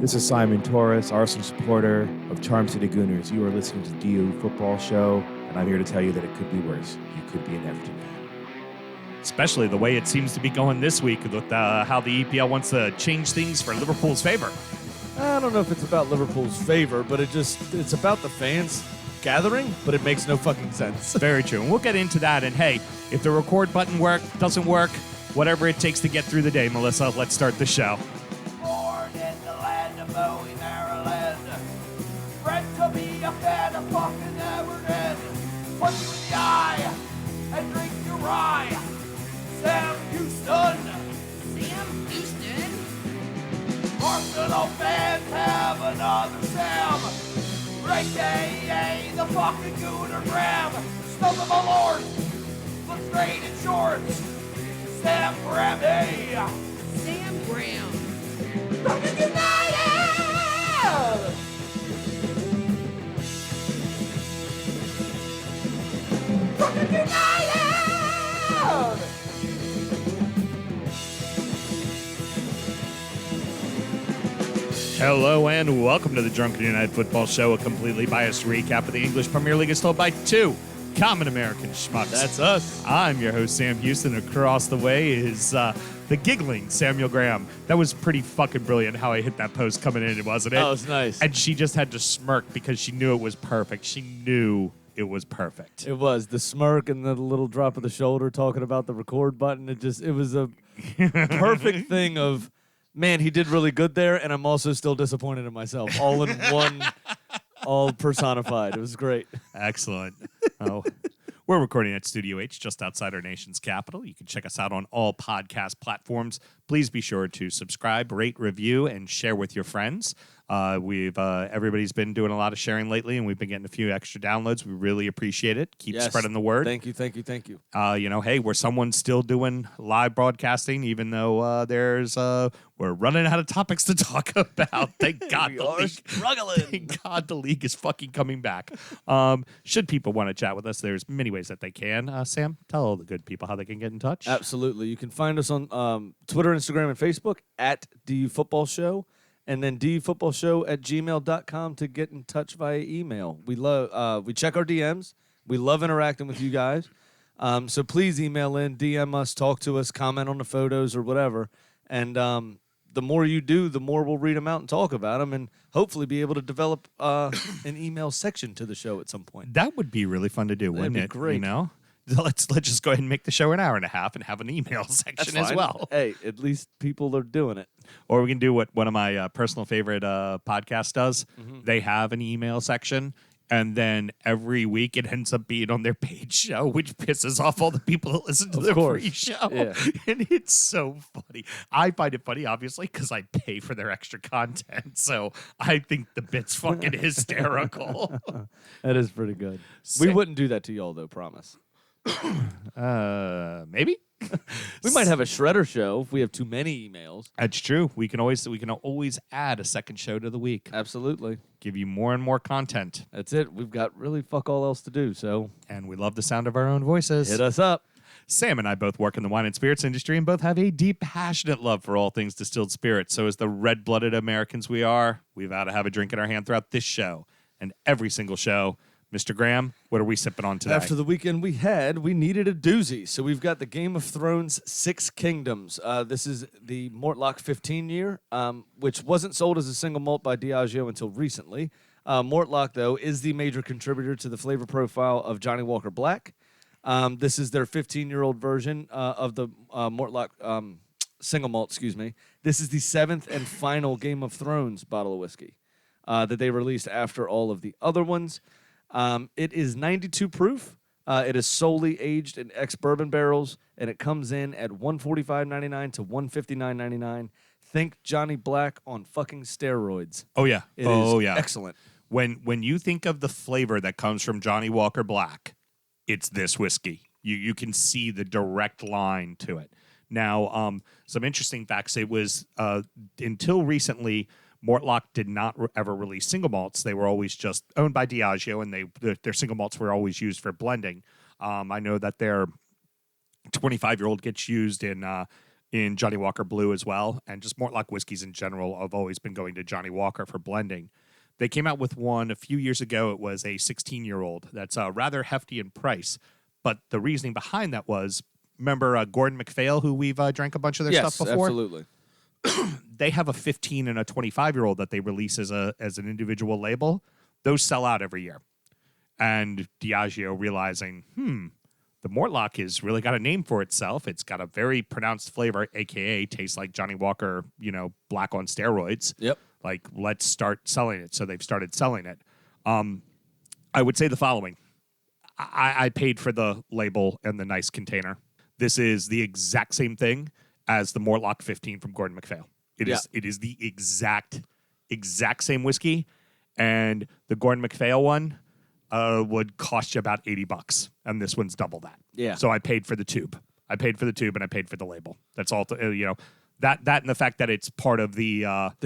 This is Simon Torres, Arsenal supporter of Charm City Gooners. You are listening to DU Football Show, and I'm here to tell you that it could be worse. You could be an Everton fan. Especially the way it seems to be going this week with how the EPL wants to change things for Liverpool's favor. I don't know if it's about Liverpool's favor, but it's about the fans gathering, but it makes no fucking sense. Very true. And we'll get into that. And hey, if the record button doesn't work, whatever it takes to get through the day, Melissa, let's start the show. Born in the land of Bowie, Maryland. Bred to be a fan of fucking Everton. Punch you in the eye and drink your rye. Sam Huston. Sam Huston? Arsenal fans have another Sam. AKA the fucking Gooner Graham. Stump of a lord. Look straight in shorts. Sam Graham, hey. Sam Graham. Fucking United! Fucking United! Hello and welcome to the Drunken United Football Show, a completely biased recap of the English Premier League as told by two common American schmucks. That's us. I'm your host, Sam Huston. Across the way is the giggling Samuel Graham. That was pretty fucking brilliant how I hit that post coming in, wasn't it? That was nice. And she just had to smirk because she knew it was perfect. She knew it was perfect. It was the smirk and the little drop of the shoulder talking about the record button. It was a perfect thing of, man, he did really good there, and I'm also still disappointed in myself. All in one, all personified. It was great. Excellent. Oh, we're recording at Studio H, just outside our nation's capital. You can check us out on all podcast platforms. Please be sure to subscribe, rate, review, and share with your friends. Everybody's been doing a lot of sharing lately, and we've been getting a few extra downloads. We really appreciate it. Keep spreading the word. Thank you. Hey, we're someone still doing live broadcasting, even though we're running out of topics to talk about. Thank God We the are league. struggling. Thank God the league is fucking coming back. Should people want to chat with us, there's many ways that they can. Sam, tell all the good people how they can get in touch. Absolutely. You can find us on Twitter, Instagram, and Facebook at DUfootballshow. And then DUfootballshow@gmail.com to get in touch via email. We check our DMs. We love interacting with you guys. So please email in, DM us, talk to us, comment on the photos or whatever. And the more you do, the more we'll read them out and talk about them, and hopefully be able to develop an email section to the show at some point. That would be really fun to do, wouldn't be it? great. You know? Let's just go ahead and make the show an hour and a half and have an email section as well. Hey, at least people are doing it. Or we can do what one of my personal favorite podcasts does. Mm-hmm. They have an email section, and then every week it ends up being on their paid show, which pisses off all the people that listen to the free show. Yeah. And it's so funny. I find it funny, obviously, because I pay for their extra content. So I think the bit's fucking hysterical. That is pretty good. We wouldn't do that to y'all, though, promise. Maybe. We might have a shredder show if we have too many emails. That's true. We can always add a second show to the week. Absolutely. Give you more and more content. That's it. We've got really fuck all else to do, so And we love the sound of our own voices. hit us up. Sam and I both work in the wine and spirits industry and both have a deep, passionate love for all things distilled spirits. So as the red-blooded Americans we are, we've got to have a drink in our hand throughout this show and every single show. Mr. Graham, what are we sipping on today? After the weekend we needed a doozy. So we've got the Game of Thrones Six Kingdoms. This is the Mortlach 15 year, which wasn't sold as a single malt by Diageo until recently. Mortlach, though, is the major contributor to the flavor profile of Johnny Walker Black. This is their 15-year-old version of the Mortlach single malt, This is the seventh and final Game of Thrones bottle of whiskey that they released after all of the other ones. It is 92 proof. It is solely aged in ex-bourbon barrels, and it comes in at $145.99 to $159.99. Think Johnny Black on fucking steroids. Oh, yeah. It is yeah. excellent. When you think of the flavor that comes from Johnny Walker Black, it's this whiskey. You can see the direct line to it. Now, some interesting facts. It was until recently, Mortlach did not ever release single malts. They were always just owned by Diageo, and their single malts were always used for blending. I know that their 25-year-old gets used in in Johnny Walker Blue as well. And just Mortlach whiskeys in general have always been going to Johnny Walker for blending. They came out with one a few years ago. It was a 16-year-old that's rather hefty in price. But the reasoning behind that was, remember Gordon MacPhail, who we've drank a bunch of their stuff before? Absolutely. They have a 15 and a 25-year-old that they release as an individual label. Those sell out every year. And Diageo realizing, the Mortlach has really got a name for itself. It's got a very pronounced flavor, a.k.a. tastes like Johnny Walker, black on steroids. Yep. Like, let's start selling it. So they've started selling it. I would say the following. I paid for the label and the nice container. This is the exact same thing as the Mortlach 15 from Gordon MacPhail. It is the exact same whiskey. And the Gordon MacPhail one would cost you about $80, and this one's double that. Yeah. So I paid for the tube. And I paid for the label. That's all. That and the fact that it's part of the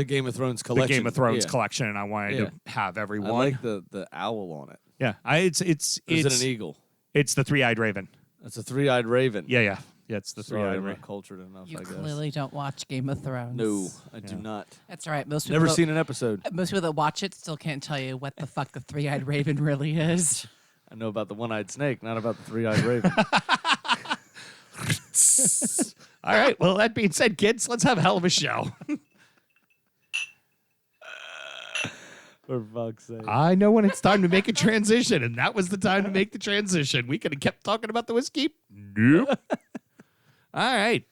Game of Thrones collection. The Game of Thrones collection, and I wanted to have every I one. like the owl on it. Yeah. Is it an eagle? It's the three-eyed raven. It's a three-eyed raven. Yeah, it's the Sorry, three-eyed I'm raven. not cultured enough, You I guess. clearly don't watch Game of Thrones. No, I do not. That's all right. Most people Never that- seen an episode. Most people that watch it still can't tell you what the fuck the three-eyed raven really is. I know about the one-eyed snake, not about the three-eyed raven. All right. Well, that being said, kids, let's have a hell of a show. For fuck's sake. I know when it's time to make a transition, and that was the time to make the transition. We could have kept talking about the whiskey. Nope. All right.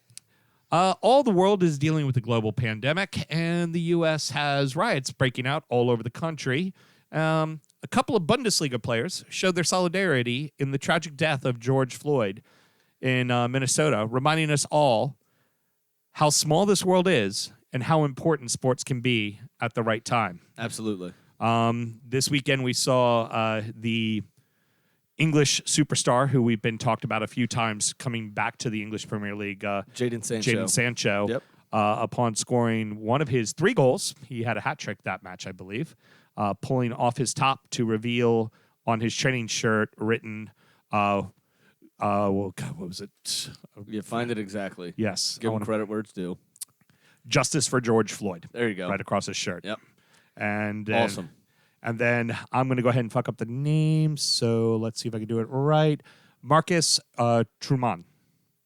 All the world is dealing with the global pandemic, and the U.S. has riots breaking out all over the country. A couple of Bundesliga players showed their solidarity in the tragic death of George Floyd in Minnesota, reminding us all how small this world is and how important sports can be at the right time. Absolutely. This weekend we saw the English superstar who we've been talked about a few times coming back to the English Premier League, Jadon Sancho. Yep. Upon scoring one of his 3 goals. He had a hat trick that match, I believe, pulling off his top to reveal on his training shirt written, well, God, what was it? You find it exactly. Yes. Give him credit where it's due. Justice for George Floyd. There you go. Right across his shirt. Yep. And Awesome. And then I'm going to go ahead and fuck up the name. So let's see if I can do it right. Marcus Thuram.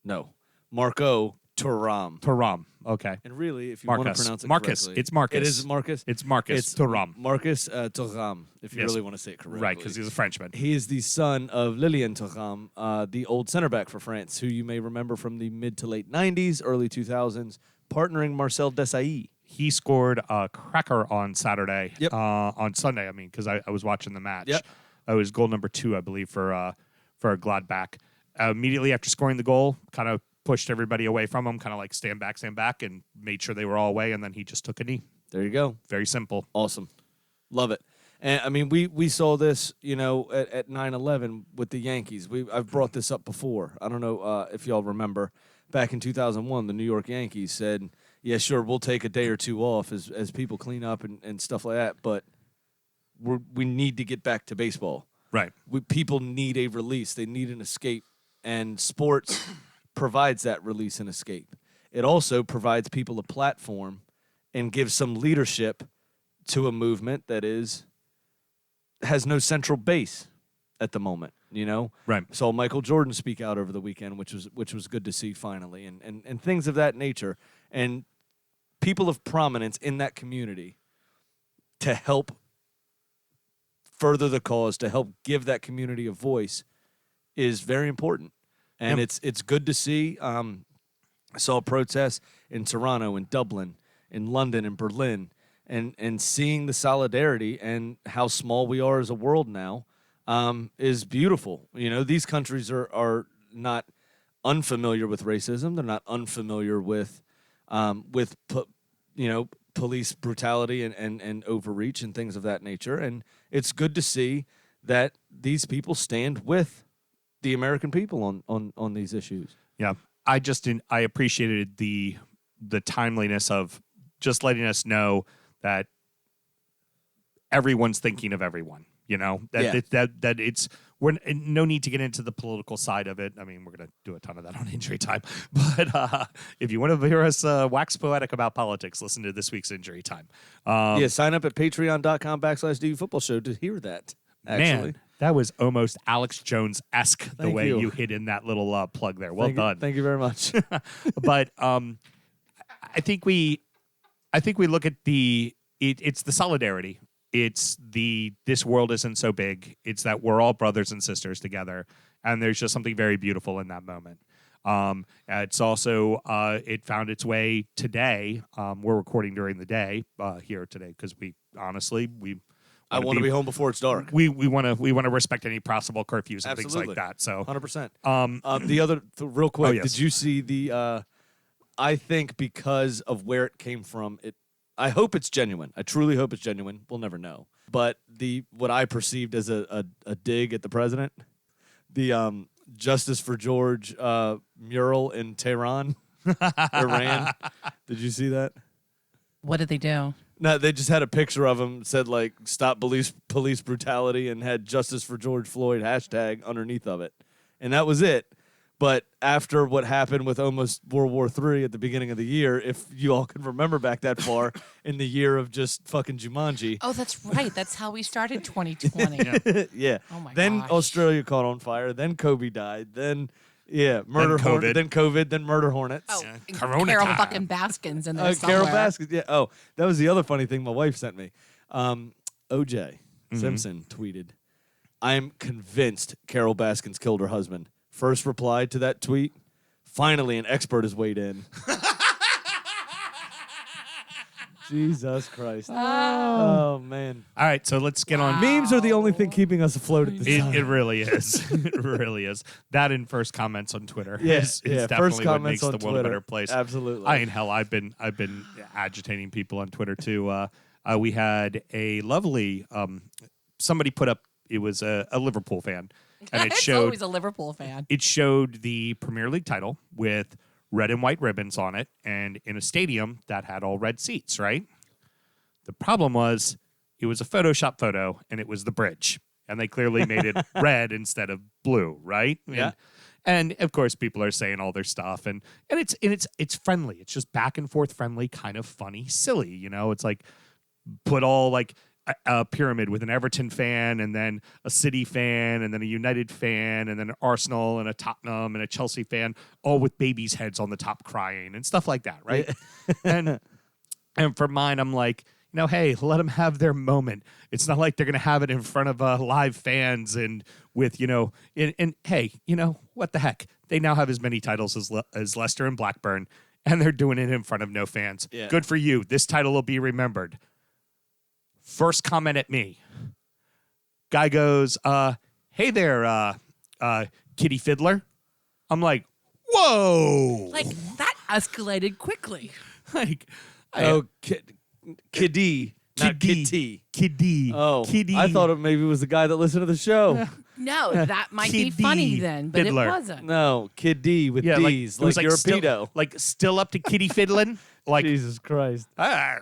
No. Marco Thuram. Thuram. Okay. And really, if you want to Marcus. pronounce it Marcus. correctly. It's Marcus. It is Marcus? It's Marcus It's Thuram. Marcus Thuram, if you Yes. really want to say it correctly. Right, because he's a Frenchman. He is the son of Lilian Thuram, the old center back for France, who you may remember from the mid to late 90s, early 2000s, partnering Marcel Desailly. He scored a cracker on Saturday. Yep. On Sunday, I mean, because I was watching the match. Yep. It was goal number 2, I believe, for Gladbach. Immediately after scoring the goal, kind of pushed everybody away from him, kind of like stand back, and made sure they were all away, and then he just took a knee. There you go. Very simple. Awesome. Love it. And I mean, we saw this, at 9/11 with the Yankees. I've brought this up before. I don't know if y'all remember. Back in 2001, the New York Yankees said, yeah, sure, we'll take a day or two off as people clean up and stuff like that, but we need to get back to baseball. Right. People need a release. They need an escape, and sports provides that release and escape. It also provides people a platform and gives some leadership to a movement that has no central base at the moment, Right. Saw Michael Jordan speak out over the weekend, which was good to see finally, and things of that nature. And people of prominence in that community to help further the cause, to help give that community a voice is very important. And Yep. it's good to see. I saw protests in Toronto, in Dublin, in London, in Berlin, and seeing the solidarity and how small we are as a world now is beautiful. These countries are not unfamiliar with racism. They're not unfamiliar with police brutality and overreach and things of that nature. And it's good to see that these people stand with the American people on these issues. Yeah. I appreciated the timeliness of just letting us know that everyone's thinking of everyone. You know, Yeah. that it's we're no need to get into the political side of it. I mean, we're going to do a ton of that on Injury Time. But if you want to hear us wax poetic about politics, listen to this week's Injury Time. Yeah, sign up at patreon.com/DUfootballshow to hear that. Actually. Man, that was almost Alex Jones-esque the Thank way you. you hit in that little plug there. Well done. Thank you very much. But I think we look at it's the solidarity. It's this world isn't so big. It's that we're all brothers and sisters together, and there's just something very beautiful in that moment. It's also it found its way today. We're recording during the day here today because we I want to be home before it's dark. We want to respect any possible curfews and things Absolutely. like that. So 100%. The other, real quick, yes. did you see the? I think because of where it came from, I hope it's genuine. I truly hope it's genuine. We'll never know. But what I perceived as a dig at the president, the Justice for George mural in Tehran, Iran. Did you see that? What did they do? No, they just had a picture of him, said like "Stop police brutality" and had "Justice for George Floyd" hashtag underneath of it, and that was it. But after what happened with almost World War III at the beginning of the year, if you all can remember back that far, in the year of just fucking Jumanji. Oh, that's right. That's how we started 2020. Yeah. Oh my Then gosh. Australia caught on fire. Then Kobe died. Then murder COVID. hornet. Then COVID. Then murder hornets. Oh, Yeah, Corona Carol time. fucking Baskins in there somewhere. Carol Baskins. Yeah. Oh, that was the other funny thing my wife sent me. OJ Simpson tweeted, "I am convinced Carol Baskins killed her husband." First reply to that tweet. Finally, an expert has weighed in. Jesus Christ. Oh, man. All right, so let's get on. Memes are the only thing keeping us afloat at this time. It really is. It really is. That and first comments on Twitter is yeah, definitely first what comments makes on the world a Twitter. better place. Absolutely. I mean, hell, I've been agitating people on Twitter too. We had a lovely somebody put up. It was a Liverpool fan, and it It's showed always a Liverpool fan. it showed the Premier League title with red and white ribbons on it, and in a stadium that had all red seats. Right. The problem was it was a Photoshop photo, and it was the bridge, and they clearly made it red instead of blue, right? Yeah. And of course, people are saying all their stuff, and it's friendly. It's just back and forth friendly, kind of funny, silly. You know, it's like put all like a pyramid with an Everton fan, and then a City fan, and then a United fan, and then an Arsenal and a Tottenham and a Chelsea fan, all with babies' heads on the top crying and stuff like that, right? and for mine, I'm like, you know, hey, let them have their moment. It's not like they're going to have it in front of live fans and with, you know, and hey, you know, what the heck? They now have as many titles as Leicester and Blackburn, and they're doing it in front of no fans. Yeah. Good for you. This title will be remembered. First comment at me. Guy goes, hey there, kitty fiddler. I'm like, whoa. Like, that escalated quickly. Like, Kiddie, not Kitty. Kiddie. Oh, Kiddie. I thought it maybe was the guy that listened to the show. No, that might be Kiddie funny then, but fiddler. it wasn't. No, Kiddie with Yeah, D's, it was like you're a still, pedo. like still up to kitty fiddling. Like Jesus Christ. I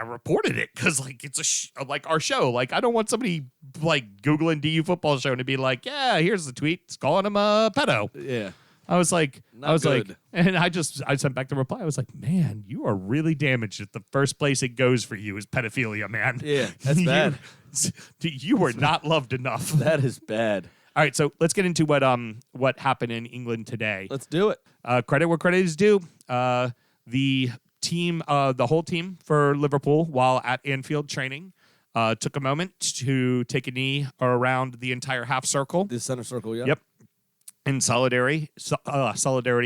reported it because like it's like our show. Like I don't want somebody like Googling DU football show to be like, yeah, here's the tweet. It's calling him a pedo. Yeah. I was like, Not good. and I sent back the reply. I was like, man, you are really damaged if the first place it goes for you is pedophilia, man. Yeah, that's bad. You were not loved enough. That is bad. All right, so let's get into what happened in England today. Let's do it. Credit where credit is due. The team, the whole team for Liverpool, while at Anfield training, took a moment to take a knee around the entire half circle. The center circle, yeah. Yep. In solidarity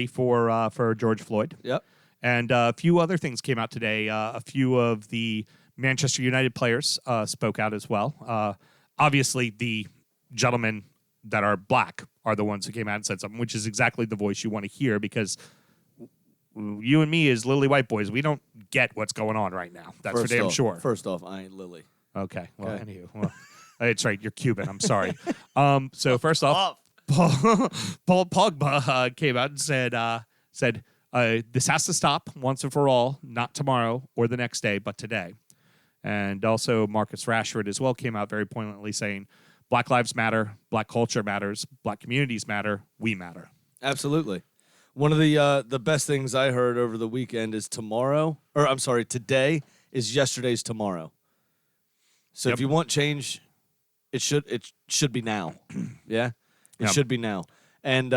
for George Floyd. Yep. And a few other things came out today. A few of the Manchester United players spoke out as well. Obviously, the gentlemen that are black are the ones who came out and said something, which is exactly the voice you want to hear because you and me as lily white boys, we don't get what's going on right now. That's for damn sure. First off, I ain't Lily. Okay. Well, Okay. anywho. Well, it's right. You're Cuban. I'm sorry. So first off, Paul Pogba came out and said this has to stop once and for all, not tomorrow or the next day, but today. And also Marcus Rashford as well came out very poignantly saying, Black lives matter, Black culture matters, Black communities matter, we matter. Absolutely. One of the best things I heard over the weekend is today is yesterday's tomorrow. So Yep. if you want change, it should be now. Yeah? It Yep. should be now. And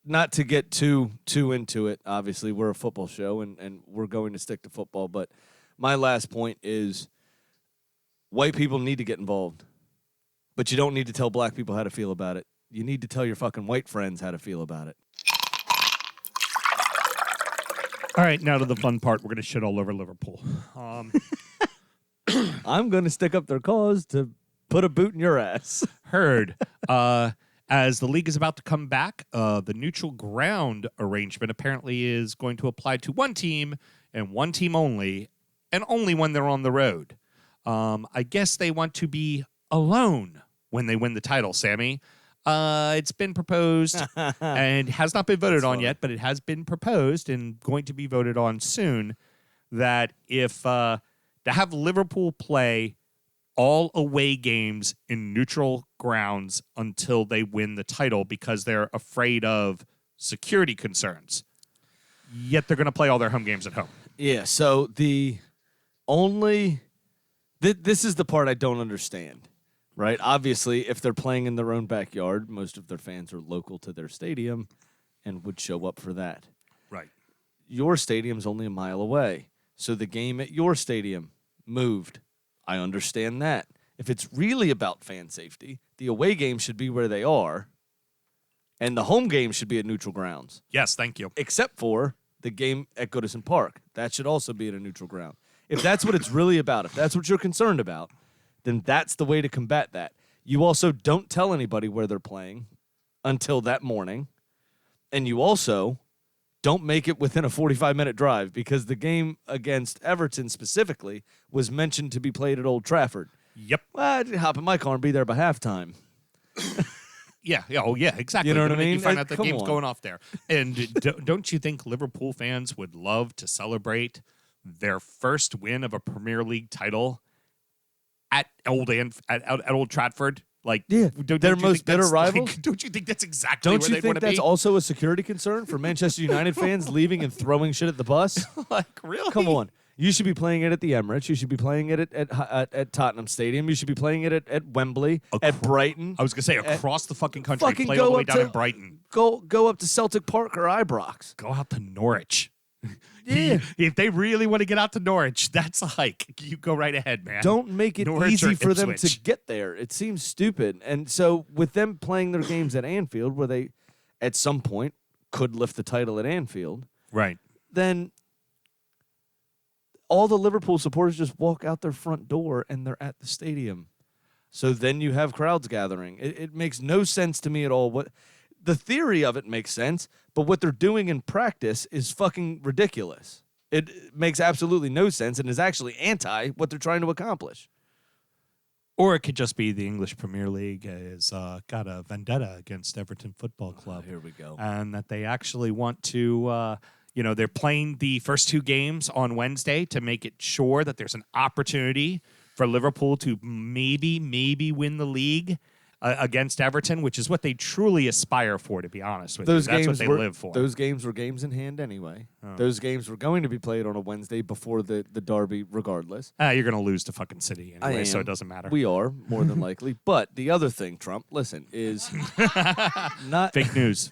not to get too into it, obviously we're a football show and we're going to stick to football, but my last point is white people need to get involved. But you don't need to tell black people how to feel about it. You need to tell your fucking white friends how to feel about it. All right, now to the fun part. We're going to shit all over Liverpool. I'm going to stick up their cause to put a boot in your ass. Heard. As the league is about to come back, the neutral ground arrangement apparently is going to apply to one team and one team only, and only when they're on the road. I guess they want to be alone when they win the title, Sammy. It's been proposed and has not been voted on yet, but it has been proposed and going to be voted on soon that if to have Liverpool play all away games in neutral grounds until they win the title because they're afraid of security concerns. Yet they're going to play all their home games at home. Yeah, so this is the part I don't understand, right? Obviously, if they're playing in their own backyard, most of their fans are local to their stadium and would show up for that. Right. Your stadium's only a mile away, so the game at your stadium moved. I understand that. If it's really about fan safety, the away games should be where they are, and the home game should be at neutral grounds. Yes, thank you. Except for the game at Goodison Park. That should also be at a neutral ground. If that's what it's really about, if that's what you're concerned about, then that's the way to combat that. You also don't tell anybody where they're playing until that morning, and you also don't make it within a 45-minute drive because the game against Everton specifically was mentioned to be played at Old Trafford. Yep. Well, I'd hop in my car and be there by halftime. Yeah. Oh, yeah, exactly. You know what I The minute mean? You find out the Come game's on. going off there. And don't you think Liverpool fans would love to celebrate their first win of a Premier League title at Old Trafford? Like, Yeah, don't their you most think that's, bitter rivals? Like, don't you think that's exactly Don't where you they think want to that's be? also a security concern for Manchester United fans leaving and throwing shit at the bus? Like, really? Come on. You should be playing it at the Emirates. You should be playing it at Tottenham Stadium. You should be playing it at Wembley, at Brighton. I was going to say, across the fucking country, Fucking play go all the way up down to- in Brighton. Go up to Celtic Park or Ibrox. Go out to Norwich. Yeah. If they really want to get out to Norwich, that's a hike. You go right ahead, man. Don't make it Norwich easy or for them to Ipswich. get there. It seems stupid. And so with them playing their games at Anfield, where they at some point could lift the title at Anfield, Right. then all the Liverpool supporters just walk out their front door and they're at the stadium. So then you have crowds gathering. It makes no sense to me at all. What the theory of it makes sense, but what they're doing in practice is fucking ridiculous. It makes absolutely no sense and is actually anti what they're trying to accomplish. Or it could just be the English Premier League has got a vendetta against Everton Football Club. Here we go. And that they actually want to, they're playing the first two games on Wednesday to make it sure that there's an opportunity for Liverpool to maybe win the league against Everton, which is what they truly aspire for, to be honest with you. That's what they live for. Those games were games in hand anyway. Those games were going to be played on a Wednesday before the derby regardless. You're going to lose to fucking City anyway, so am. it doesn't matter. We are, more than likely. But the other thing, Trump, listen, is not Fake news.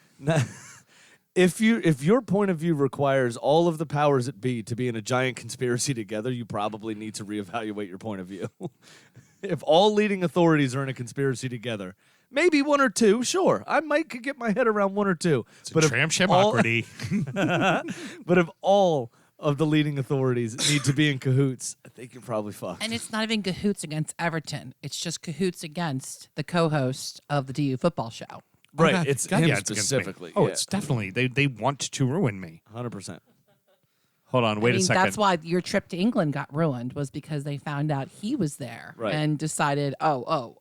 If your point of view requires all of the powers that be to be in a giant conspiracy together, you probably need to reevaluate your point of view. If all leading authorities are in a conspiracy together, maybe one or two, sure. I might could get my head around one or two. But if tram-shamocracy. but if all of the leading authorities need to be in cahoots, I think you're probably fucked. And it's not even cahoots against Everton. It's just cahoots against the co-host of the DU Football Show. Right, God, it's God, him yeah, it's against me. specifically. Oh, yeah, it's definitely they want to ruin me. 100%. Hold on, wait I mean, a second. that's why your trip to England got ruined, was because they found out he was there Right. and decided, well,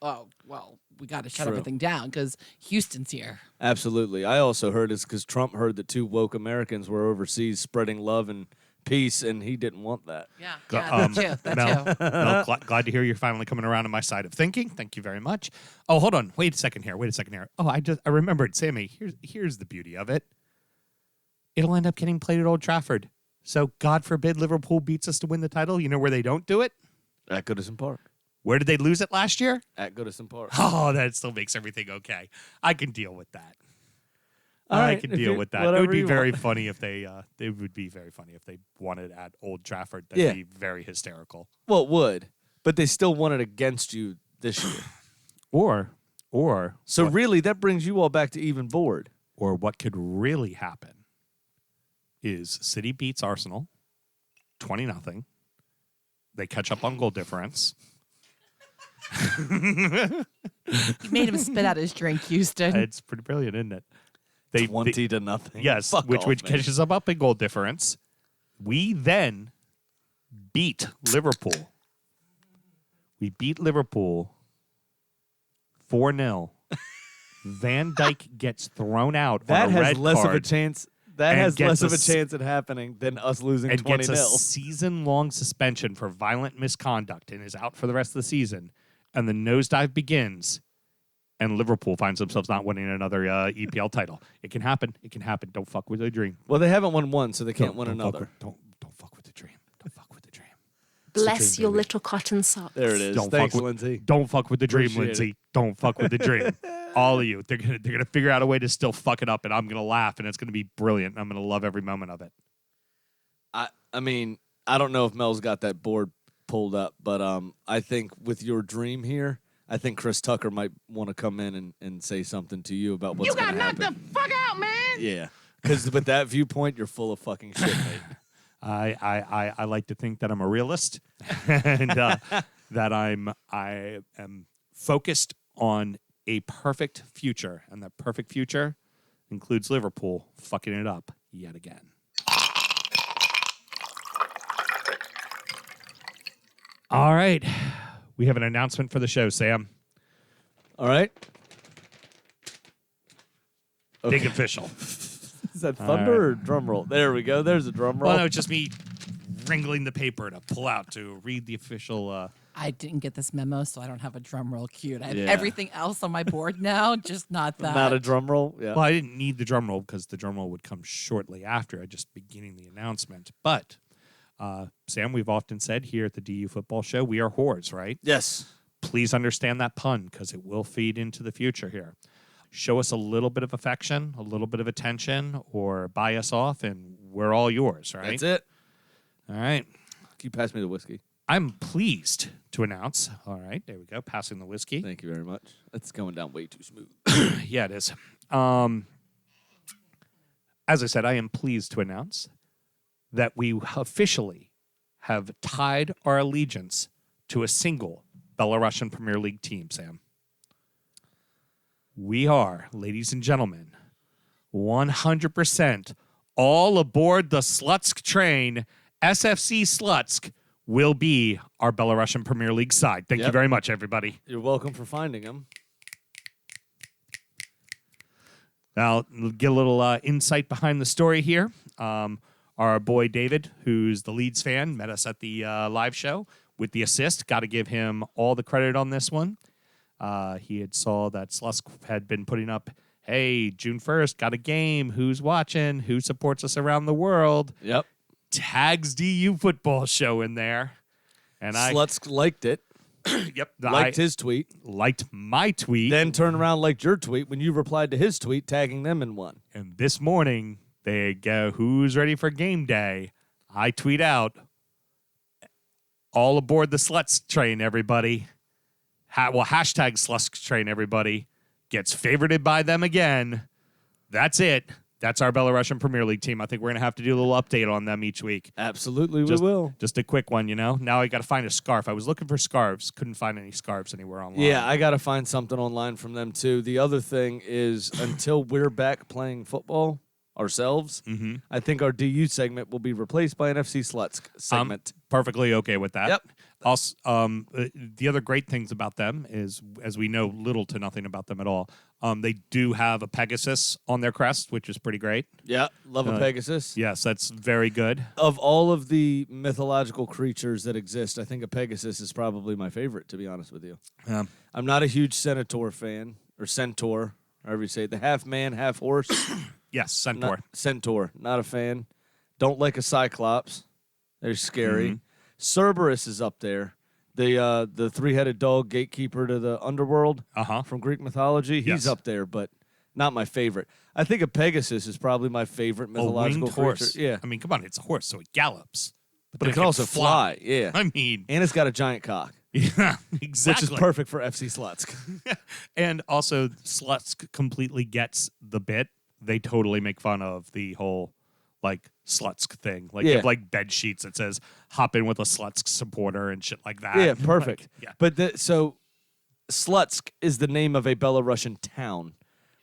we got to shut True. everything down because Houston's here. Absolutely. I also heard it's because Trump heard that two woke Americans were overseas spreading love and peace, and he didn't want that. Yeah, That too. No, glad to hear you're finally coming around to my side of thinking. Thank you very much. Oh, hold on. Wait a second here. Oh, I remembered, Sammy. Here's the beauty of it. It'll end up getting played at Old Trafford. So God forbid Liverpool beats us to win the title. You know where they don't do it? At Goodison Park. Where did they lose it last year? At Goodison Park. Oh, that still makes everything okay. I can deal with that. All I right, can if deal you- with that. It whatever would be you very want. funny if they. It would be very funny if they won it at Old Trafford. That'd Yeah. be very hysterical. Well, it would, but they still won it against you this year. Or So really, that brings you all back to even board. or what could really happen is City beats Arsenal 20-0. They catch up on goal difference. You made him spit out his drink, Houston. It's pretty brilliant, isn't it? They 20-0. yes, Fuck which off, man. catches them up in goal difference. We then beat Liverpool. We beat Liverpool 4-0. Van Dijk gets thrown out That on a has red less card of a chance. That and has gets less of a a s- chance at happening than us losing and 20-0. gets a season-long suspension for violent misconduct and is out for the rest of the season. And the nosedive begins, and Liverpool finds themselves not winning another EPL title. It can happen. It can happen. Don't fuck with the dream. Well, they haven't won one, so they can't win Don't fuck another. with- Don't fuck with the dream. Don't fuck with the dream. It's the Bless dream, your baby. little cotton socks. There it is. Don't Thanks, fuck with, Lindsay. Don't fuck with the dream, Appreciate Lindsay. Don't fuck with the dream. All of you. They're gonna figure out a way to still fuck it up, and I'm gonna laugh, and it's gonna be brilliant. And I'm gonna love every moment of it. I mean, I don't know if Mel's got that board pulled up, but I think with your dream here, I think Chris Tucker might want to come in and say something to you about what's going to happen. knocked the fuck out, man. Yeah, because with that viewpoint, you're full of fucking shit, mate. I like to think that I'm a realist, and that I am focused on a perfect future, and that perfect future includes Liverpool fucking it up yet again. All right, we have an announcement for the show, Sam. All right. Big official. Is that thunder or drum roll? There we go. There's a drum roll. Well, no, it's just me wrangling the paper to pull out to read the official. I didn't get this memo, so I don't have a drum roll cued. I have Yeah. everything else on my board now, just not that. Not a drum roll. Yeah. Well, I didn't need the drum roll because the drum roll would come shortly after. I just beginning the announcement. But Sam, we've often said here at the DU Football Show, we are whores, right? Yes. Please understand that pun because it will feed into the future here. Show us a little bit of affection, a little bit of attention, or buy us off, and we're all yours, right? That's it. All right. Can you pass me the whiskey? I'm pleased to announce. All right, there we go. Passing the whiskey. Thank you very much. It's going down way too smooth. Yeah, it is. As I said, I am pleased to announce that we officially have tied our allegiance to a single Belarusian Premier League team, Sam. We are, ladies and gentlemen, 100% all aboard the Slutsk train. SFC Slutsk will be our Belarusian Premier League side. Thank you Yep. very much, everybody. You're welcome for finding him. Now, get a little insight behind the story here. Our boy David, who's the Leeds fan, met us at the live show with the assist. Got to give him all the credit on this one. He had saw that Slutsk had been putting up, hey, June 1st, got a game. Who's watching? Who supports us around the world? Yep. Tags DU Football Show in there. And Slutsk liked it. yep, Liked I his tweet. liked my tweet. Then turned around, liked your tweet when you replied to his tweet, tagging them in one. And this morning, they go, who's ready for game day? I tweet out, all aboard the Slutsk train, everybody. Hashtag Slutsk train, everybody. Gets favorited by them again. That's it. That's our Belarusian Premier League team. I think we're going to have to do a little update on them each week. Absolutely, Just- we will. Just a quick one, you know? Now I got to find a scarf. I was looking for scarves. Couldn't find any scarves anywhere online. Yeah, I got to find something online from them, too. The other thing is, until we're back playing football ourselves, I think our DU segment will be replaced by an FC Slutsk segment. Perfectly okay with that. Yep. Also, the other great things about them is, as we know little to nothing about them at all, They do have a Pegasus on their crest, which is pretty great. Yeah, love a Pegasus. Yes, that's very good. Of all of the mythological creatures that exist, I think a Pegasus is probably my favorite, to be honest with you. I'm not a huge centaur fan, or centaur, however you say it. The half man, half horse. Yes, Centaur. Centaur, not a fan. Don't like a Cyclops. They're scary. Cerberus is up there. The three-headed dog gatekeeper to the underworld from Greek mythology. He's up there, but not my favorite. I think a Pegasus is probably my favorite mythological creature. Horse. Yeah. I mean, come on, it's a horse, so it gallops. But it can also fly. Yeah. I mean. And it's got a giant cock. Yeah, exactly. Which is perfect for FC Slutsk. And also, Slutsk completely gets the bit. They totally make fun of the whole, like, Slutsk thing. Like, you have, like, bed sheets that says, hop in with a Slutsk supporter and shit like that. Yeah, perfect. Like, yeah. But so Slutsk is the name of a Belarusian town.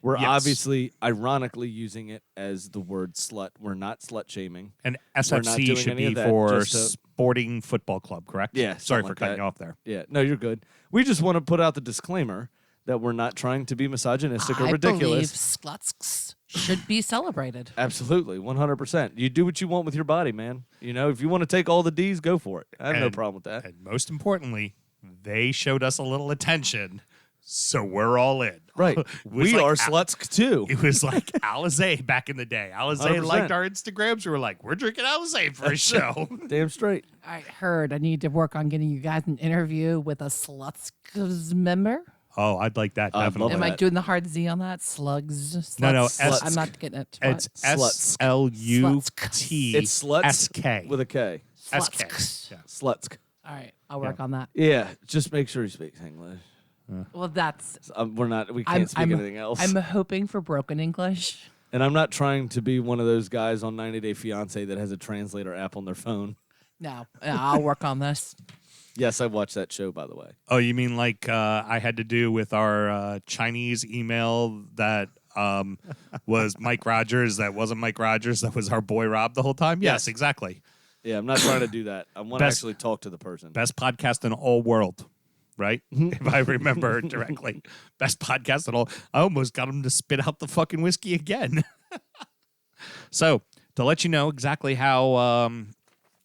We're obviously, ironically, using it as the word slut. We're not slut-shaming. And SFC should be for Sporting Football Club, correct? Yeah. Sorry for cutting you off there. Yeah. No, you're good. We just want to put out the disclaimer that we're not trying to be misogynistic or ridiculous. I believe slutsks should be celebrated. Absolutely, 100%. You do what you want with your body, man. You know, if you want to take all the D's, go for it. I have no problem with that. And most importantly, they showed us a little attention, so we're all in. Right. We like are Slutsk, too. It was like Alizé back in the day. Alizé 100%. liked our Instagrams. We were like, we're drinking Alizé for a show. Damn straight. I heard I need to work on getting you guys an interview with a Slutsk member. Oh, I'd like that, definitely. Am I doing the hard Z on that? Slugs? Sluts? No, I'm not getting it. It's Slutsk. SLUT. It's Sluts SK. with a K. SK. Yeah. Slutsk. All right, I'll work on that. Yeah, just make sure he speaks English. Well, that's... We can't speak anything else. I'm hoping for broken English. And I'm not trying to be one of those guys on 90 Day Fiancé that has a translator app on their phone. No, I'll work on this. Yes, I watched that show, by the way. Oh, you mean like I had to do with our Chinese email that was Mike Rogers, that wasn't Mike Rogers, that was our boy Rob the whole time? Yes, exactly. Yeah, I'm not trying to do that. I want to actually talk to the person. Best podcast in all world, right? If I remember directly. Best podcast in all. I almost got him to spit out the fucking whiskey again. So, to let you know exactly how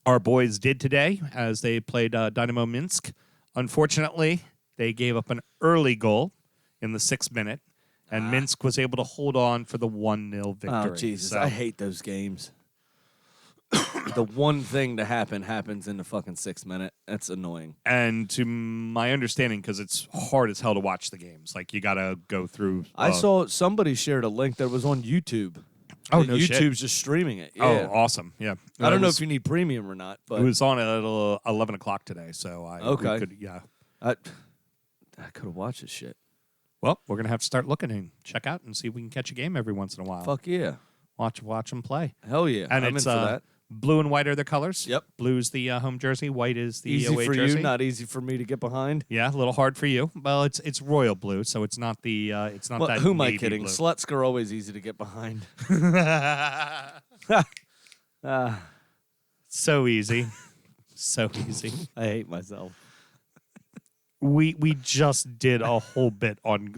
our boys did today as they played Dynamo Minsk, unfortunately, they gave up an early goal in the 6th minute, and Minsk was able to hold on for the 1-0 victory. Oh, Jesus. I hate those games. The one thing to happens in the fucking 6th minute. That's annoying. And to my understanding, because it's hard as hell to watch the games, like you got to go through. I saw somebody shared a link that was on YouTube. Oh, no shit. YouTube's just streaming it. Yeah. Oh, awesome. Yeah. I don't know if you need premium or not, but it was on at 11 o'clock today, so Okay. I could have watched this shit. Well, we're going to have to start looking and check out and see if we can catch a game every once in a while. Fuck yeah. Watch them play. Hell yeah. And I'm it's in for that. blue and white are the colors. Yep. Blue's the home jersey, white is the Easy away for jersey. you, not easy for me to get behind. Yeah, a little hard for you. Well, it's royal blue, so it's not the that. Who am I navy kidding? blue. Slutsk are always easy to get behind. So easy. So easy. I hate myself. We just did a whole bit on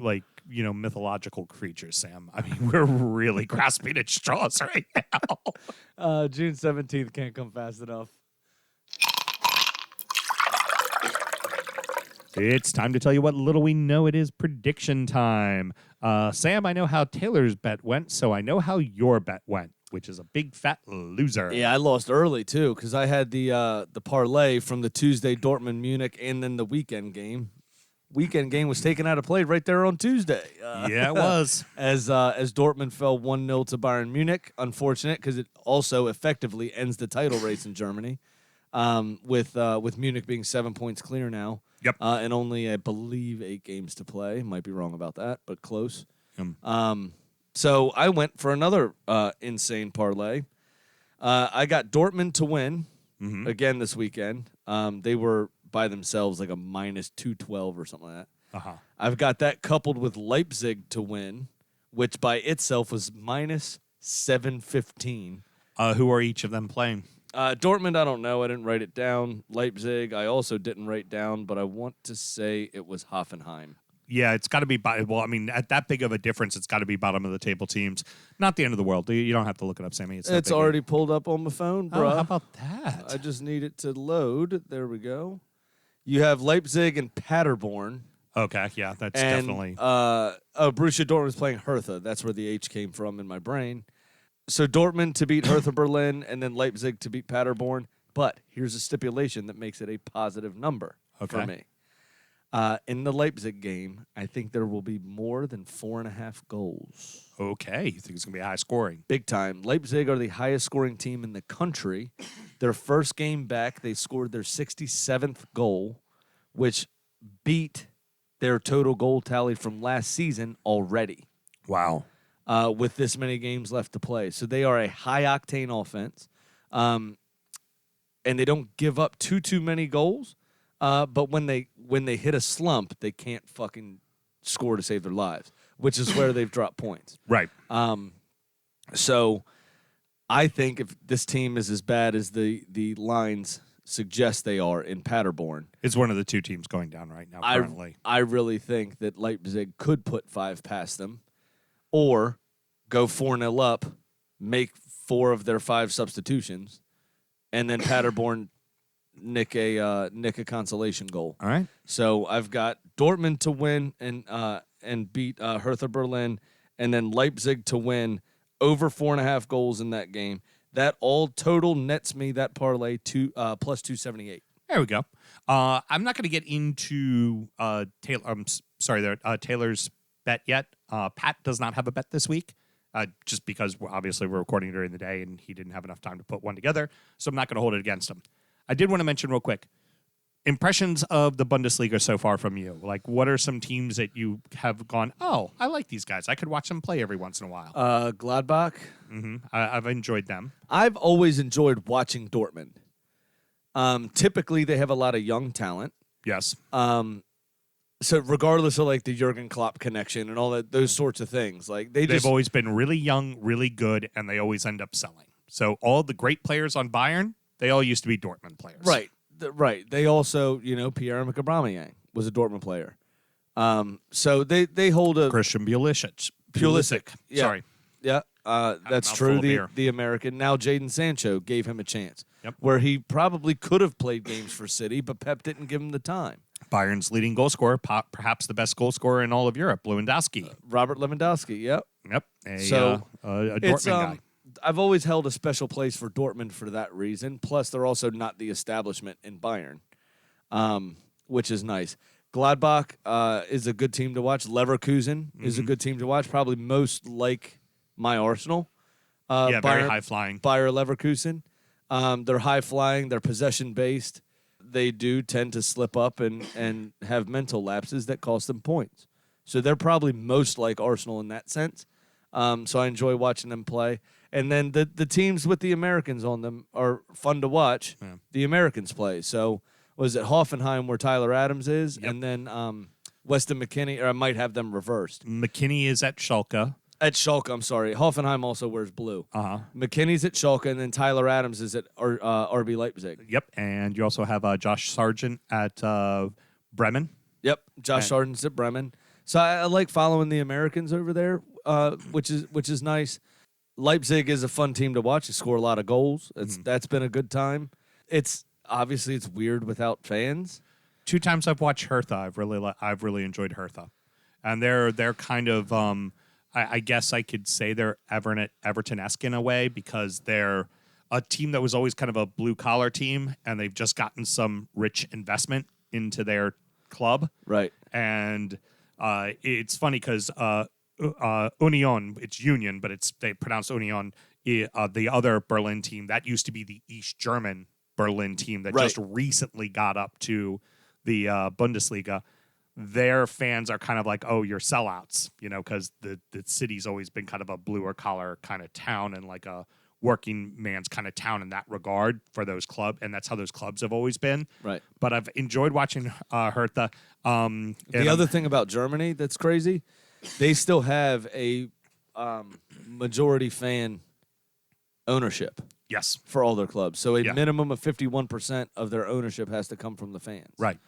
mythological creatures, Sam. I mean, we're really grasping at straws right now. June 17th can't come fast enough. It's time to tell you what little we know. It is prediction time. Sam, I know how Taylor's bet went, so I know how your bet went, which is a big fat loser. Yeah, I lost early too because I had the parlay from the Tuesday Dortmund Munich and then the weekend game. Weekend game was taken out of play right there on Tuesday. Yeah, it was. As Dortmund fell 1-0 to Bayern Munich. Unfortunate because it also effectively ends the title race in Germany. With Munich being 7 points clear now. Yep. And only, I believe, 8 games to play. Might be wrong about that, but close. So I went for another insane parlay. I got Dortmund to win again this weekend. They were by themselves like a -212 or something like that. I've got that coupled with Leipzig to win, which by itself was -715. Who are each of them playing? Dortmund, I don't know. I didn't write it down. Leipzig, I also didn't write down, but I want to say it was Hoffenheim. Yeah, it's got to be. Well, I mean, at that big of a difference, it's got to be bottom of the table teams. Not the end of the world. You don't have to look it up, Sammy. It's already pulled up on my phone, bro. Oh, how about that? I just need it to load. There we go. You have Leipzig and Paderborn. Okay, yeah, that's And, definitely. Borussia Dortmund is playing Hertha. That's where the H came from in my brain. So Dortmund to beat Hertha Berlin, and then Leipzig to beat Paderborn. But here's a stipulation that makes it a positive number for me. In the Leipzig game, I think there will be more than 4.5 goals. Okay, you think it's going to be high scoring? Big time. Leipzig are the highest scoring team in the country. Their first game back, they scored their 67th goal, which beat their total goal tally from last season already. Wow. With this many games left to play. So they are a high-octane offense. And they don't give up too many goals. But when they hit a slump, they can't fucking score to save their lives, which is where they've dropped points. Right. So I think if this team is as bad as the lines suggest they are in Paderborn, It's one of the two teams going down right now currently. I really think that Leipzig could put 5 past them or go 4-0 up, make 4 of their 5 substitutions, and then Paderborn nick a consolation goal. All right. So I've got Dortmund to win and beat Hertha Berlin, and then Leipzig to win over 4.5 goals in that game. That all total nets me that parlay to plus 278. There we go. I'm not going to get into Taylor's bet yet. Pat does not have a bet this week, just because obviously we're recording during the day and he didn't have enough time to put one together. So I'm not going to hold it against him. I did want to mention real quick, impressions of the Bundesliga so far from you. Like, what are some teams that you have gone, oh, I like these guys. I could watch them play every once in a while. Gladbach. I've enjoyed them. I've always enjoyed watching Dortmund. Typically, they have a lot of young talent. Yes. So regardless of like the Jurgen Klopp connection and all that, those sorts of things, like They've always been really young, really good, and they always end up selling. So all the great players on Bayern, they all used to be Dortmund players. Right. Right. They also, Pierre-Emerick Aubameyang was a Dortmund player. So they hold a Christian Pulisic. Yeah. Sorry. Yeah. That's mouthful true. of beer. The American. Now Jadon Sancho gave him a chance. Yep. Where he probably could have played games for City, but Pep didn't give him the time. Bayern's leading goal scorer, perhaps the best goal scorer in all of Europe, Lewandowski. Robert Lewandowski. Yep. Yep. A It's, Dortmund guy. I've always held a special place for Dortmund for that reason. Plus, they're also not the establishment in Bayern, which is nice. Gladbach is a good team to watch. Leverkusen is a good team to watch. Probably most like my Arsenal. Very high flying. Bayer Leverkusen. They're high flying. They're possession based. They do tend to slip up and have mental lapses that cost them points. So they're probably most like Arsenal in that sense. So I enjoy watching them play. And then the teams with the Americans on them are fun to watch. Yeah. The Americans play. So was it Hoffenheim where Tyler Adams is? Yep. And then Weston McKennie, or I might have them reversed. McKinney is at Schalke. At Schalke, I'm sorry. Hoffenheim also wears blue. McKinney's at Schalke, and then Tyler Adams is at RB Leipzig. Yep. And you also have Josh Sargent at Bremen. Yep. Josh Sargent's at Bremen. So I like following the Americans over there, which is nice. Leipzig is a fun team to watch. They score a lot of goals. That's been a good time. It's obviously it's weird without fans. 2 times I've watched Hertha. I've really enjoyed Hertha, and they're kind of I guess I could say they're Everton-esque in a way because they're a team that was always kind of a blue collar team, and they've just gotten some rich investment into their club. Right. And it's funny because Union, it's Union, but they pronounce Union. The other Berlin team that used to be the East German Berlin team that just recently got up to the Bundesliga. Their fans are kind of like, oh, you're sellouts, because the city's always been kind of a bluer collar kind of town and like a working man's kind of town in that regard for those clubs, and that's how those clubs have always been. Right. But I've enjoyed watching Hertha. The other thing about Germany that's crazy, they still have a majority fan ownership. Yes. For all their clubs. So a minimum of 51% of their ownership has to come from the fans. Right.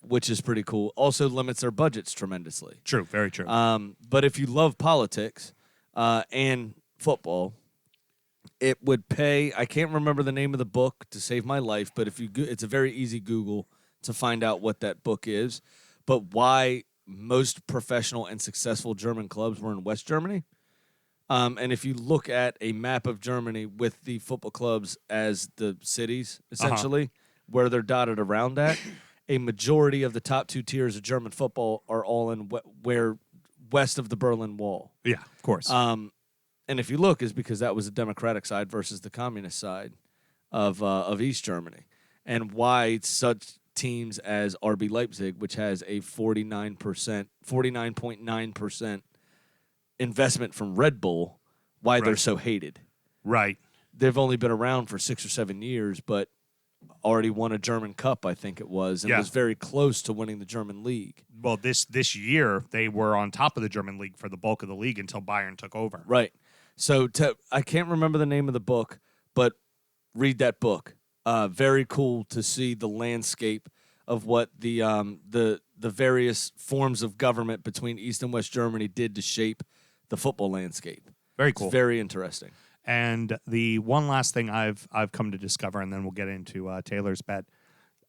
which is pretty cool. Also limits their budgets tremendously. True, very true. But if you love politics and football, it would pay. I can't remember the name of the book to save my life, but if you, it's a very easy Google to find out what that book is. But why most professional and successful German clubs were in West Germany. And if you look at a map of Germany with the football clubs as the cities, essentially, where they're dotted around at, a majority of the top 2 tiers of German football are all in where west of the Berlin Wall. Yeah, of course. And if you look, is because that was the democratic side versus the communist side of East Germany. And why such teams as RB Leipzig, which has a 49.9% investment from Red Bull, why they're so hated. Right. They've only been around for 6 or 7 years, but already won a German Cup, I think it was, and was very close to winning the German league. Well, this year, they were on top of the German league for the bulk of the league until Bayern took over. Right. So I can't remember the name of the book, but read that book. Very cool to see the landscape of what the various forms of government between East and West Germany did to shape the football landscape. Very cool. It's very interesting. And the one last thing I've come to discover, and then we'll get into Taylor's bet.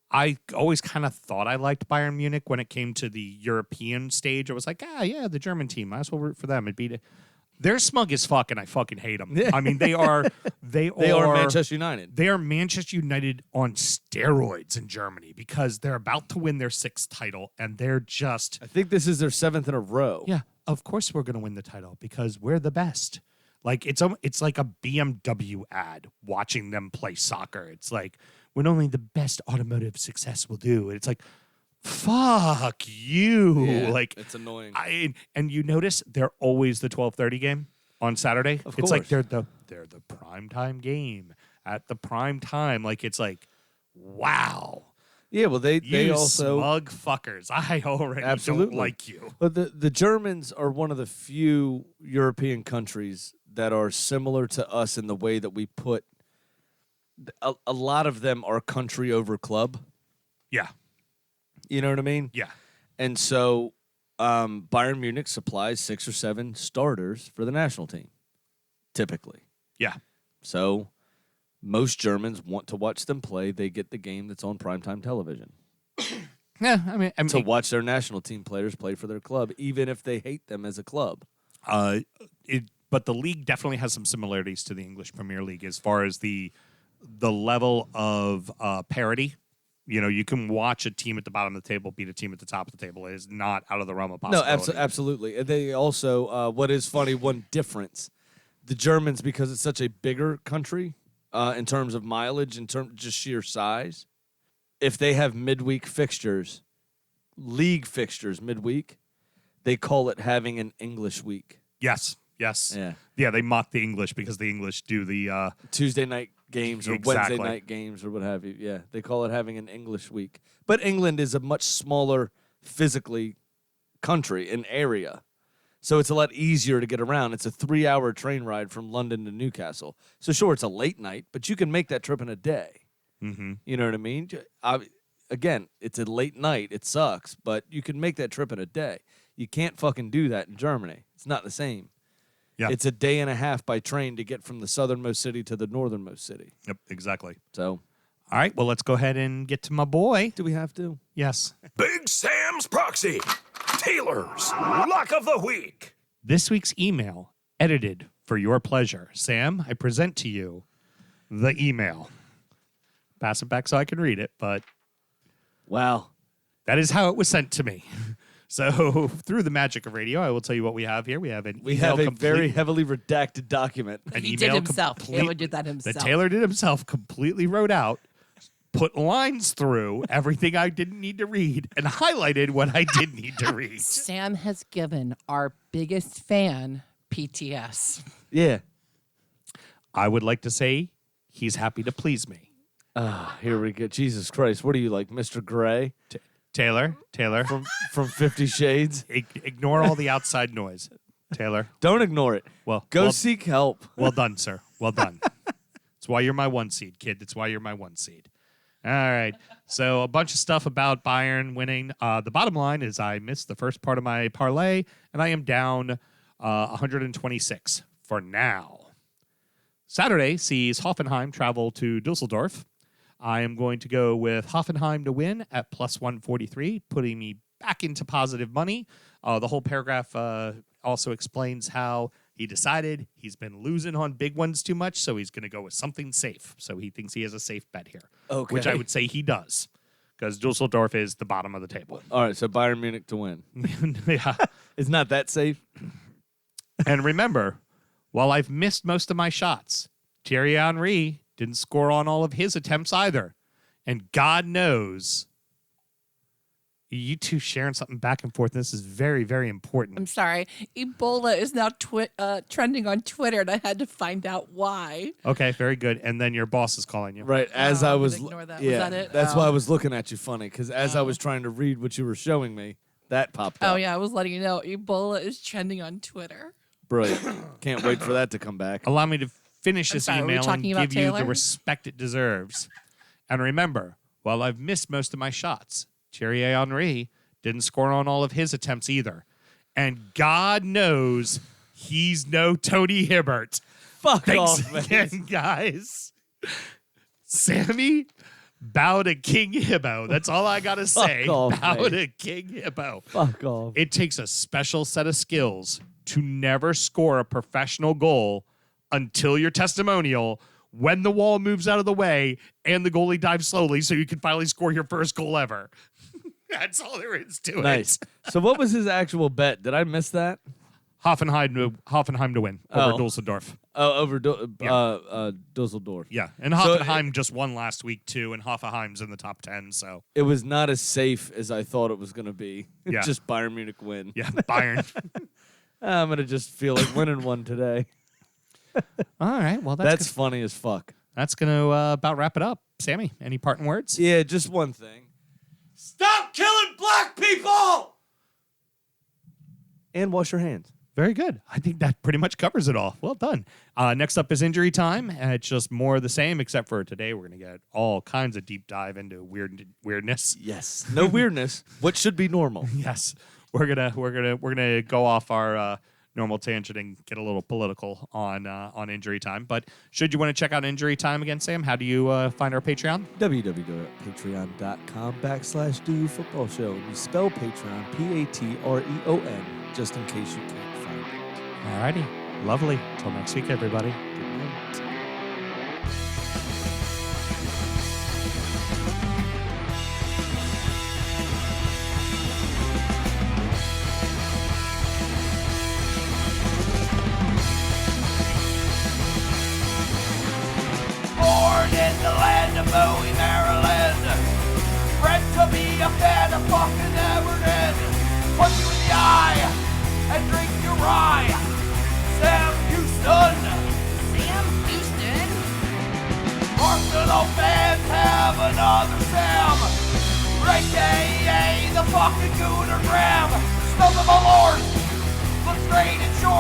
I always kind of thought I liked Bayern Munich when it came to the European stage. I was like, the German team. Might as well root for them. It beat it. They're smug as fuck, and I fucking hate them. I mean, they are Manchester United. They are Manchester United on steroids in Germany because they're about to win their 6th title, and they're just. I think this is their 7th in a row. Yeah, of course we're going to win the title because we're the best. Like it's like a BMW ad watching them play soccer. It's like when only the best automotive success will do. It's like. Fuck you! Yeah, like it's annoying. And you notice they're always the 12:30 game on Saturday. Of it's course. like they're the primetime game at the prime time. Like it's like, wow. Yeah, well they You also smug fuckers. I already Absolutely. don't like you. But the Germans are one of the few European countries that are similar to us in the way that we put. A lot of them are country over club. Yeah. You know what I mean? Yeah. And so Bayern Munich supplies 6 or 7 starters for the national team, typically. Yeah. So most Germans want to watch them play. They get the game that's on primetime television. Yeah, I mean to watch their national team players play for their club, even if they hate them as a club. But the league definitely has some similarities to the English Premier League as far as the level of parity. You know, you can watch a team at the bottom of the table beat a team at the top of the table. It is not out of the realm of possibility. No, absolutely. They also, what is funny, one difference, the Germans, because it's such a bigger country in terms of mileage, in terms of just sheer size, if they have midweek fixtures, league fixtures midweek, they call it having an English week. Yes. Yeah, they mock the English because the English do the Tuesday night games or Wednesday night games or what have you. Yeah, they call it having an English week. But England is a much smaller physically country and area. So it's a lot easier to get around. It's a 3-hour train ride from London to Newcastle. So sure, it's a late night, but you can make that trip in a day. Mm-hmm. You know what I mean? Again, it's a late night. It sucks, but you can make that trip in a day. You can't fucking do that in Germany. It's not the same. Yeah. It's a day and a half by train to get from the southernmost city to the northernmost city. Yep, exactly. So, all right, well, let's go ahead and get to my boy. do we have to? Yes. Big Sam's Proxy. Taylor's Lock of the Week. This week's email, edited for your pleasure. Sam, I present to you the email. Pass it back so I can read it, but Wow. that is how it was sent to me. So through the magic of radio, I will tell you what we have here. We have an We email have a very heavily redacted document. He did himself. He would do that himself. That Taylor did himself, completely wrote out, put lines through everything I didn't need to read, and highlighted what I did need to read. Sam has given our biggest fan PTS. Yeah. I would like to say he's happy to please me. Here we go. Jesus Christ. What are you, like Mr. Gray Taylor, from 50 Shades? ignore all the outside noise. Taylor, Don't ignore it. Go seek help. well done, sir. Well done. That's why you're my 1 seed, kid. That's why you're my 1 seed. All right. So a bunch of stuff about Bayern winning. The bottom line is I missed the first part of my parlay, and I am down 126 for now. Saturday sees Hoffenheim travel to Dusseldorf. I am going to go with Hoffenheim to win at plus 143, putting me back into positive money. The whole paragraph also explains how he decided he's been losing on big ones too much, so he's going to go with something safe. So he thinks he has a safe bet here, which I would say he does, because Dusseldorf is the bottom of the table. All right, so Bayern Munich to win. Yeah. It's not that safe. And remember, while I've missed most of my shots, Thierry Henry didn't score on all of his attempts either. And God knows, you two sharing something back and forth. This is very, very important. I'm sorry. Ebola is now trending on Twitter, and I had to find out why. Okay, very good. And then your boss is calling you. Right, as Oh, I I'm was... gonna ignore that. Yeah, Was that it? that's Oh. why I was looking at you funny, because as I was trying to read what you were showing me, that popped up. Oh, yeah, I was letting you know. Ebola is trending on Twitter. Brilliant. Can't wait for that to come back. Allow me to finish this sorry, were we email and talking about give you the Taylor? respect it deserves. And remember, while I've missed most of my shots, Thierry Henry didn't score on all of his attempts either. And God knows he's no Tony Hibbert. Fuck Thanks off, man. again, guys. Sammy, bow to King Hibbo. That's all I got to say. off, Bow man. to King Hibbo. Fuck off. It takes a special set of skills to never score a professional goal until your testimonial, when the wall moves out of the way and the goalie dives slowly so you can finally score your first goal ever. That's all there is to Nice. it. So what was his actual bet? Did I miss that? Hoffenheim to win over Oh. Dusseldorf. Oh, over Dusseldorf. Yeah, and So Hoffenheim just won last week too, and Hoffenheim's in the top 10, so It was not as safe as I thought it was going to be. Yeah. Just Bayern Munich win. yeah, Bayern. I'm going to just feel like winning one today. All right, well, That's funny as fuck. that's going to about wrap it up. Sammy, any parting words? Yeah, just one thing. Stop killing black people! And wash your hands. Very good. I think that pretty much covers it all. Well done. Next up is injury time. It's just more of the same, except for today we're going to get all kinds of deep dive into weirdness. Yes. No weirdness. What should be normal? Yes, we're gonna go off our normal tangent and get a little political on injury time. But should you want to check out injury time again, Sam, how do you find our Patreon? www.patreon.com/DUfootballshow. And you spell Patreon Patreon, just in case you can't find it. Alrighty, lovely. Till next week, everybody. Good night. Born in the land of Bowie, Maryland. Bred to be a fan of fucking Everton. Punch you in the eye and drink your rye. Sam Huston. Sam Huston? Arsenal fans have another Sam. AKA the fucking Gooner Graham. Stump of a lord. Look straight and short.